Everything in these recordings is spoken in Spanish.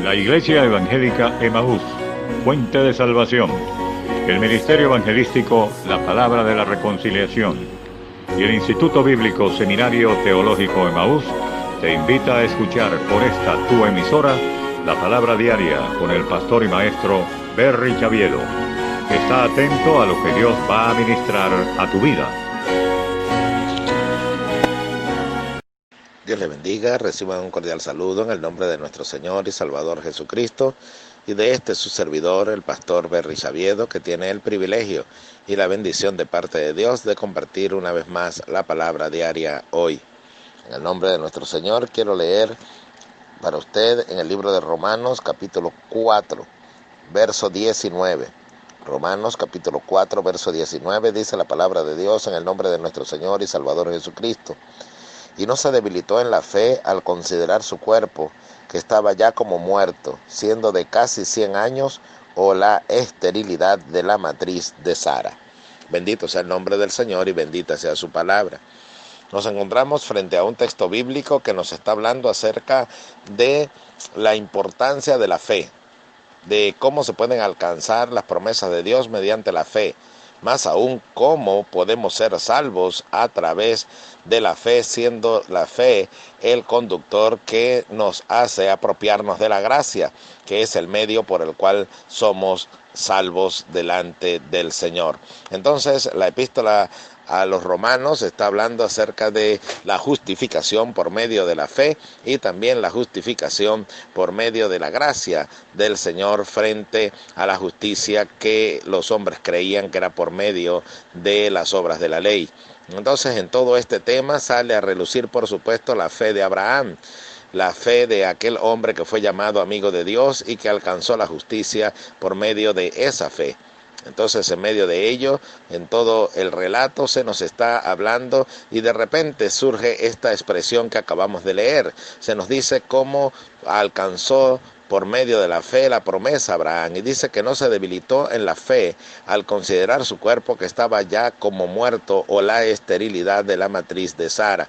La Iglesia Evangélica Emaús, Fuente de Salvación. El Ministerio Evangelístico La Palabra de la Reconciliación. Y el Instituto Bíblico Seminario Teológico Emaús te invita a escuchar por esta tu emisora la Palabra Diaria con el pastor y maestro Berry Chaviedo. Está atento a lo que Dios va a ministrar a tu vida. Dios le bendiga, reciban un cordial saludo en el nombre de nuestro Señor y Salvador Jesucristo y de su servidor, el pastor Berry Chaviedo, que tiene el privilegio y la bendición de parte de Dios de compartir una vez más la palabra diaria hoy. En el nombre de nuestro Señor quiero leer para usted en el libro de Romanos capítulo 4, verso 19. Romanos capítulo 4, verso 19 dice la palabra de Dios en el nombre de nuestro Señor y Salvador Jesucristo. Y no se debilitó en la fe al considerar su cuerpo, que estaba ya como muerto, siendo de casi 100 años, o la esterilidad de la matriz de Sara. Bendito sea el nombre del Señor y bendita sea su palabra. Nos encontramos frente a un texto bíblico que nos está hablando acerca de la importancia de la fe, de cómo se pueden alcanzar las promesas de Dios mediante la fe. Más aún, cómo podemos ser salvos a través de la fe, siendo la fe el conductor que nos hace apropiarnos de la gracia, que es el medio por el cual somos salvos delante del Señor. Entonces, la epístola a los romanos está hablando acerca de la justificación por medio de la fe y también la justificación por medio de la gracia del Señor frente a la justicia que los hombres creían que era por medio de las obras de la ley. Entonces, en todo este tema sale a relucir, por supuesto, la fe de Abraham, la fe de aquel hombre que fue llamado amigo de Dios y que alcanzó la justicia por medio de esa fe. Entonces, en medio de ello, en todo el relato se nos está hablando y de repente surge esta expresión que acabamos de leer. Se nos dice cómo alcanzó por medio de la fe la promesa Abraham, y dice que no se debilitó en la fe al considerar su cuerpo que estaba ya como muerto, o la esterilidad de la matriz de Sara.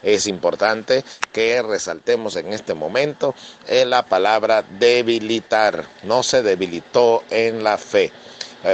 Es importante que resaltemos en este momento la palabra debilitar. No se debilitó en la fe.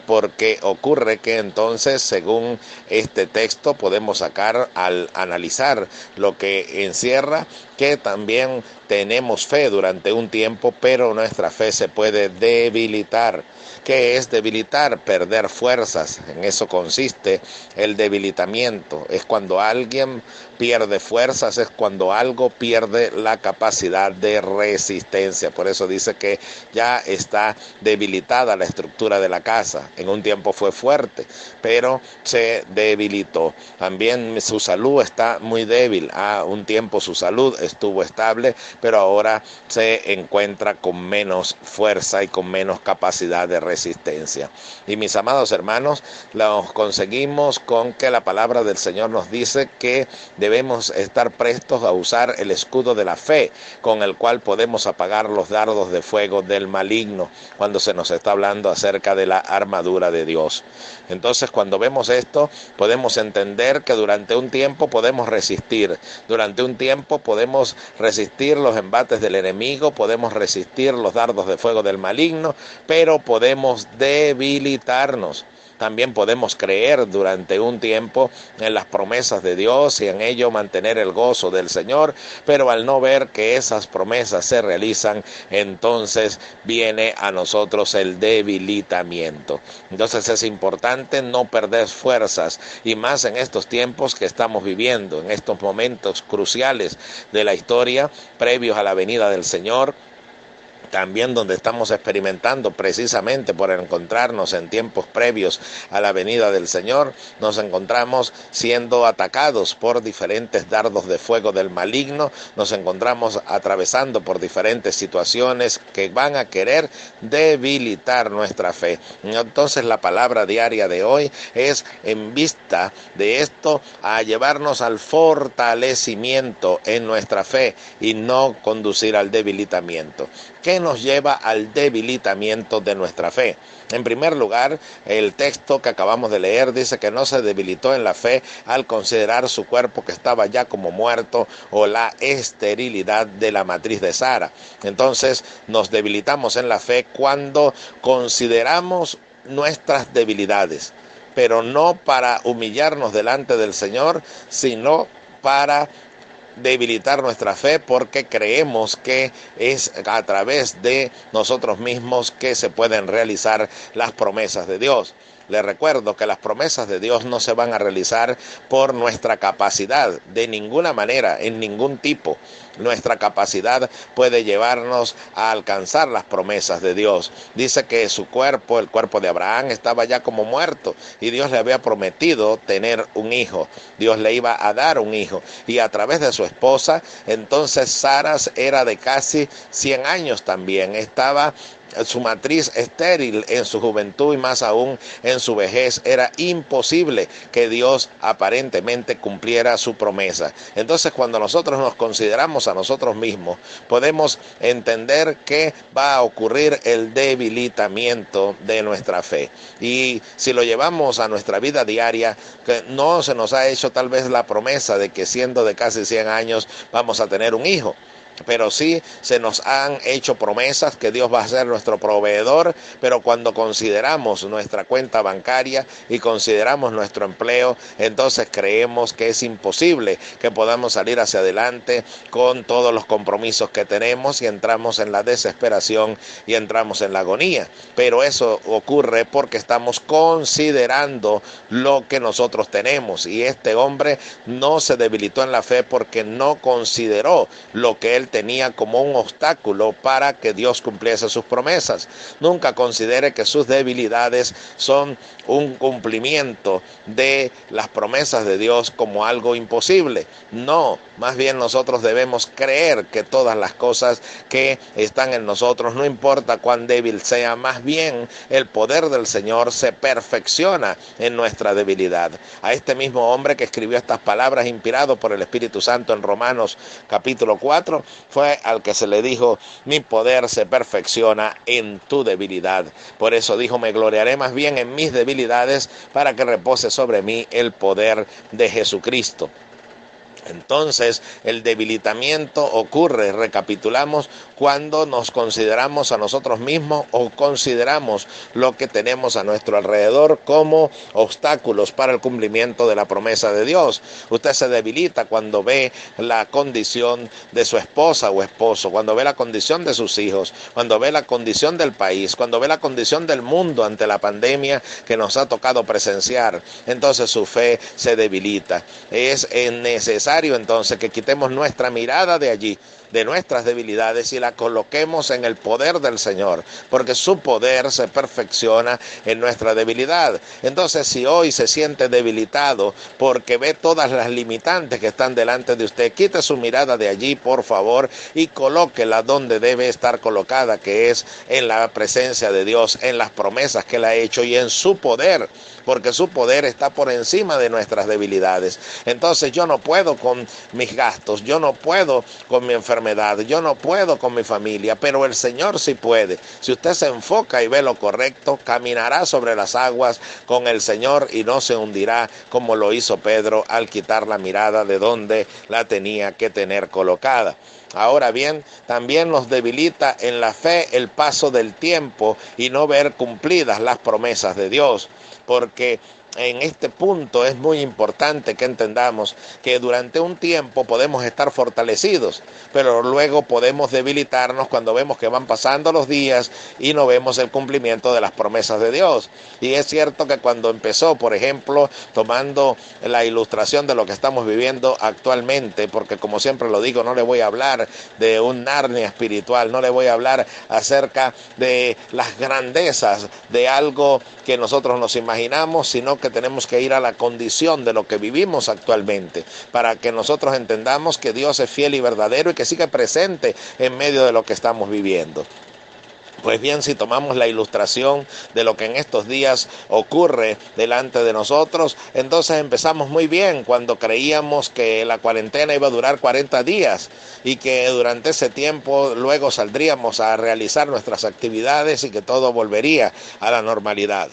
Porque ocurre que entonces, según este texto, podemos sacar al analizar lo que encierra, que también tenemos fe durante un tiempo, pero nuestra fe se puede debilitar. ¿Qué es debilitar? Perder fuerzas. En eso consiste el debilitamiento. Es cuando alguien pierde fuerzas, es cuando algo pierde la capacidad de resistencia. Por eso dice que ya está debilitada la estructura de la casa. En un tiempo fue fuerte, pero se debilitó. También su salud está muy débil. Un tiempo su salud estuvo estable, pero ahora se encuentra con menos fuerza y con menos capacidad de resistencia. Y mis amados hermanos, los conseguimos con que la palabra del Señor nos dice que debemos estar prestos a usar el escudo de la fe, con el cual podemos apagar los dardos de fuego del maligno, cuando se nos está hablando acerca de la armadura de Dios. Entonces, cuando vemos esto, podemos entender que durante un tiempo podemos resistir, durante un tiempo podemos resistir los embates del enemigo, podemos resistir los dardos de fuego del maligno, pero podemos debilitarnos. También podemos creer durante un tiempo en las promesas de Dios y en ello mantener el gozo del Señor, pero al no ver que esas promesas se realizan, entonces viene a nosotros el debilitamiento. Entonces es importante no perder fuerzas, y más en estos tiempos que estamos viviendo, en estos momentos cruciales de la historia previos a la venida del Señor. También donde estamos experimentando, precisamente por encontrarnos en tiempos previos a la venida del Señor, nos encontramos siendo atacados por diferentes dardos de fuego del maligno, nos encontramos atravesando por diferentes situaciones que van a querer debilitar nuestra fe. Entonces la palabra diaria de hoy es, en vista de esto, a llevarnos al fortalecimiento en nuestra fe y no conducir al debilitamiento. que nos lleva al debilitamiento de nuestra fe. En primer lugar, el texto que acabamos de leer dice que no se debilitó en la fe al considerar su cuerpo que estaba ya como muerto o la esterilidad de la matriz de Sara. Entonces nos debilitamos en la fe cuando consideramos nuestras debilidades, pero no para humillarnos delante del Señor, sino para debilitar nuestra fe, porque creemos que es a través de nosotros mismos que se pueden realizar las promesas de Dios. Les recuerdo que las promesas de Dios no se van a realizar por nuestra capacidad, de ninguna manera, en ningún tipo. Nuestra capacidad puede llevarnos a alcanzar las promesas de Dios. Dice que su cuerpo, el cuerpo de Abraham, estaba ya como muerto y Dios le había prometido tener un hijo. Dios le iba a dar un hijo y a través de su esposa. Entonces Sara era de casi 100 años también. Estaba su matriz estéril en su juventud y más aún en su vejez. Era imposible que Dios aparentemente cumpliera su promesa. Entonces, cuando nosotros nos consideramos a nosotros mismos, podemos entender que va a ocurrir el debilitamiento de nuestra fe. Y si lo llevamos a nuestra vida diaria, que no se nos ha hecho tal vez la promesa de que siendo de casi 100 años vamos a tener un hijo, pero sí se nos han hecho promesas que Dios va a ser nuestro proveedor. Pero cuando consideramos nuestra cuenta bancaria y consideramos nuestro empleo, entonces creemos que es imposible que podamos salir hacia adelante con todos los compromisos que tenemos, y entramos en la desesperación y entramos en la agonía. Pero eso ocurre porque estamos considerando lo que nosotros tenemos, y este hombre no se debilitó en la fe porque no consideró lo que él tenía como un obstáculo para que Dios cumpliese sus promesas. Nunca considere que sus debilidades son un cumplimiento de las promesas de Dios como algo imposible. No, más bien nosotros debemos creer que todas las cosas que están en nosotros, no importa cuán débil sea, más bien el poder del Señor se perfecciona en nuestra debilidad. A este mismo hombre que escribió estas palabras inspirado por el Espíritu Santo en Romanos capítulo 4, fue al que se le dijo: mi poder se perfecciona en tu debilidad. Por eso dijo: me gloriaré más bien en mis debilidades, para que repose sobre mí el poder de Jesucristo. Entonces, el debilitamiento ocurre, recapitulamos, cuando nos consideramos a nosotros mismos o consideramos lo que tenemos a nuestro alrededor como obstáculos para el cumplimiento de la promesa de Dios. Usted se debilita cuando ve la condición de su esposa o esposo, cuando ve la condición de sus hijos, cuando ve la condición del país, cuando ve la condición del mundo ante la pandemia que nos ha tocado presenciar. Entonces su fe se debilita. Es necesario entonces que quitemos nuestra mirada de allí, de nuestras debilidades, y la coloquemos en el poder del Señor, porque su poder se perfecciona en nuestra debilidad. Entonces, si hoy se siente debilitado porque ve todas las limitantes que están delante de usted, quite su mirada de allí, por favor, y colóquela donde debe estar colocada, que es en la presencia de Dios, en las promesas que Él ha hecho y en su poder, porque su poder está por encima de nuestras debilidades. Entonces, yo no puedo con mis gastos, yo no puedo con mi enfermedad, yo no puedo con mi familia, pero el Señor sí puede. Si usted se enfoca y ve lo correcto, caminará sobre las aguas con el Señor y no se hundirá como lo hizo Pedro al quitar la mirada de donde la tenía que tener colocada. Ahora bien, también nos debilita en la fe el paso del tiempo y no ver cumplidas las promesas de Dios, porque en este punto es muy importante que entendamos que durante un tiempo podemos estar fortalecidos, pero luego podemos debilitarnos cuando vemos que van pasando los días y no vemos el cumplimiento de las promesas de Dios. Y es cierto que cuando empezó, por ejemplo, tomando la ilustración de lo que estamos viviendo actualmente, porque como siempre lo digo, no le voy a hablar de un Narnia espiritual, no le voy a hablar acerca de las grandezas de algo que nosotros nos imaginamos, sino que tenemos que ir a la condición de lo que vivimos actualmente, para que nosotros entendamos que Dios es fiel y verdadero y que sigue presente en medio de lo que estamos viviendo. Pues bien, si tomamos la ilustración de lo que en estos días ocurre delante de nosotros, entonces empezamos muy bien cuando creíamos que la cuarentena iba a durar 40 días y que durante ese tiempo luego saldríamos a realizar nuestras actividades y que todo volvería a la normalidad.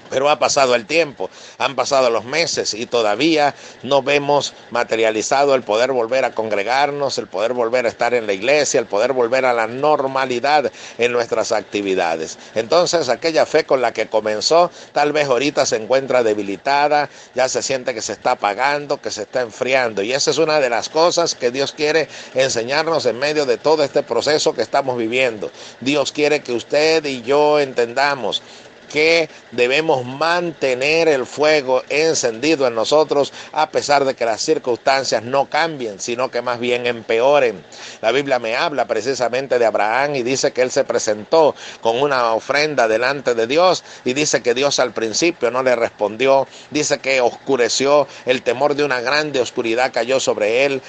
Pero ha pasado el tiempo, han pasado los meses y todavía no vemos materializado el poder volver a congregarnos, el poder volver a estar en la iglesia, el poder volver a la normalidad en nuestras actividades. Entonces aquella fe con la que comenzó tal vez ahorita se encuentra debilitada, ya se siente que se está apagando, que se está enfriando. Y esa es una de las cosas que Dios quiere enseñarnos en medio de todo este proceso que estamos viviendo. Dios quiere que usted y yo entendamos que debemos mantener el fuego encendido en nosotros a pesar de que las circunstancias no cambien, sino que más bien empeoren. La Biblia me habla precisamente de Abraham y dice que él se presentó con una ofrenda delante de Dios y dice que Dios al principio no le respondió, dice que oscureció, el temor de una grande oscuridad cayó sobre él,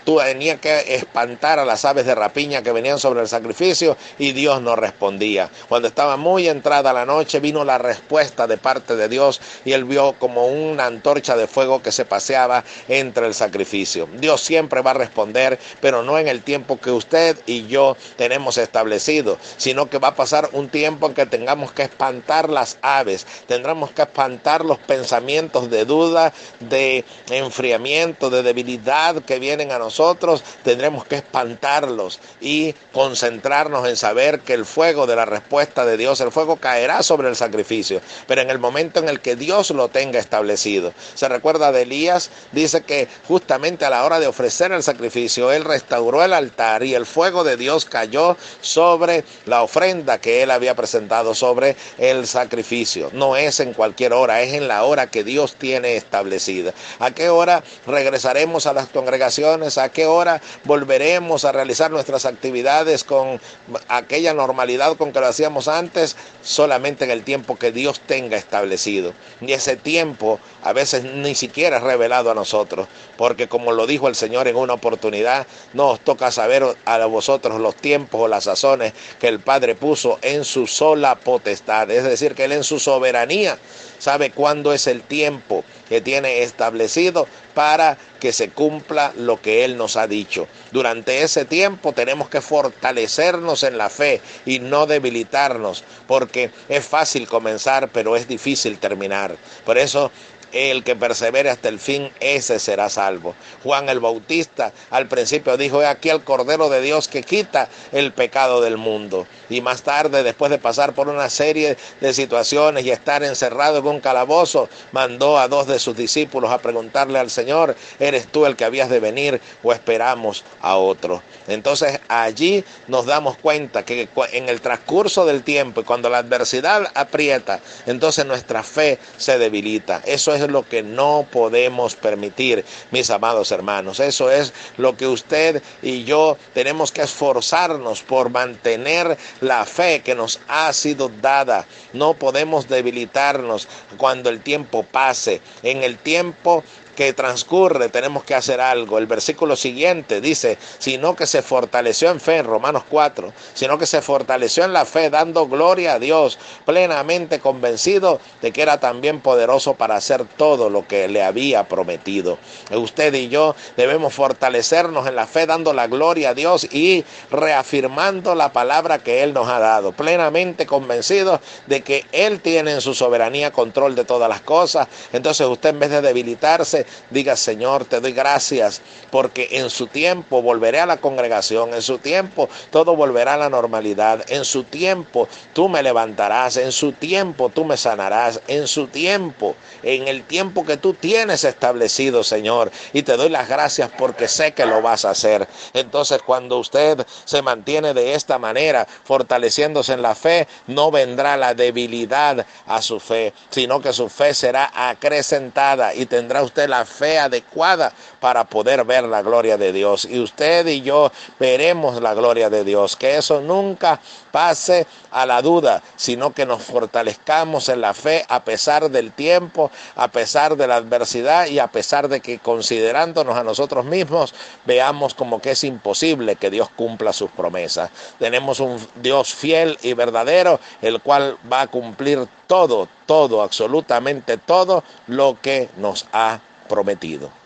tenía que espantar a las aves de rapiña que venían sobre el sacrificio y Dios no respondía. Cuando estaba muy entrada a la noche vino la respuesta de parte de Dios y él vio como una antorcha de fuego que se paseaba entre el sacrificio. Dios siempre va a responder, pero no en el tiempo que usted y yo tenemos establecido, sino que va a pasar un tiempo en que tengamos que espantar las aves, tendremos que espantar los pensamientos de duda, de enfriamiento, de debilidad que vienen a nosotros, tendremos que espantarlos y concentrarnos en saber que el fuego de la respuesta de Dios, el fuego caerá sobre el sacrificio, pero en el momento en el que Dios lo tenga establecido. Se recuerda de Elías, dice que justamente a la hora de ofrecer el sacrificio, él restauró el altar y el fuego de Dios cayó sobre la ofrenda que él había presentado sobre el sacrificio. No es en cualquier hora, es en la hora que Dios tiene establecida. ¿A qué hora regresaremos a las congregaciones? ¿A qué hora volveremos a realizar nuestras actividades con aquella normalidad con que lo hacíamos antes? Solamente en el tiempo que Dios tenga establecido. Y ese tiempo a veces ni siquiera es revelado a nosotros, porque como lo dijo el Señor en una oportunidad, no os toca saber a vosotros los tiempos o las sazones que el Padre puso en su sola potestad, es decir, que Él en su soberanía sabe cuándo es el tiempo que tiene establecido para que se cumpla lo que Él nos ha dicho. Durante ese tiempo tenemos que fortalecernos en la fe y no debilitarnos, porque es fácil comenzar, pero es difícil terminar. Por eso el que persevere hasta el fin, ese será salvo. Juan el Bautista al principio dijo: he aquí el Cordero de Dios que quita el pecado del mundo. Y más tarde, después de pasar por una serie de situaciones y estar encerrado en un calabozo, mandó a 2 de sus discípulos a preguntarle al Señor: ¿eres tú el que habías de venir o esperamos a otro? Entonces allí nos damos cuenta que en el transcurso del tiempo y cuando la adversidad aprieta, entonces nuestra fe se debilita. Eso es lo que no podemos permitir, mis amados hermanos. Eso es lo que usted y yo tenemos que esforzarnos por mantener la fe que nos ha sido dada. No podemos debilitarnos cuando el tiempo pase. En el tiempo que transcurre tenemos que hacer algo. El versículo siguiente dice: sino que se fortaleció en fe, en Romanos 4, sino que se fortaleció en la fe, dando gloria a Dios, plenamente convencido de que era también poderoso para hacer todo lo que le había prometido. Usted y yo debemos fortalecernos en la fe, dando la gloria a Dios y reafirmando la palabra que Él nos ha dado, plenamente convencidos de que Él tiene en su soberanía control de todas las cosas. Entonces usted, en vez de debilitarse, diga: Señor, te doy gracias porque en su tiempo volveré a la congregación, en su tiempo todo volverá a la normalidad, en su tiempo tú me levantarás, en su tiempo tú me sanarás, en su tiempo, en el tiempo que tú tienes establecido, Señor, y te doy las gracias porque sé que lo vas a hacer. Entonces, cuando usted se mantiene de esta manera, fortaleciéndose en la fe, no vendrá la debilidad a su fe, sino que su fe será acrecentada y tendrá usted la fe adecuada para poder ver la gloria de Dios. Y usted y yo veremos la gloria de Dios, que eso nunca pase a la duda, sino que nos fortalezcamos en la fe a pesar del tiempo, a pesar de la adversidad y a pesar de que, considerándonos a nosotros mismos, veamos como que es imposible que Dios cumpla sus promesas. Tenemos un Dios fiel y verdadero, el cual va a cumplir todo, absolutamente todo lo que nos ha prometido.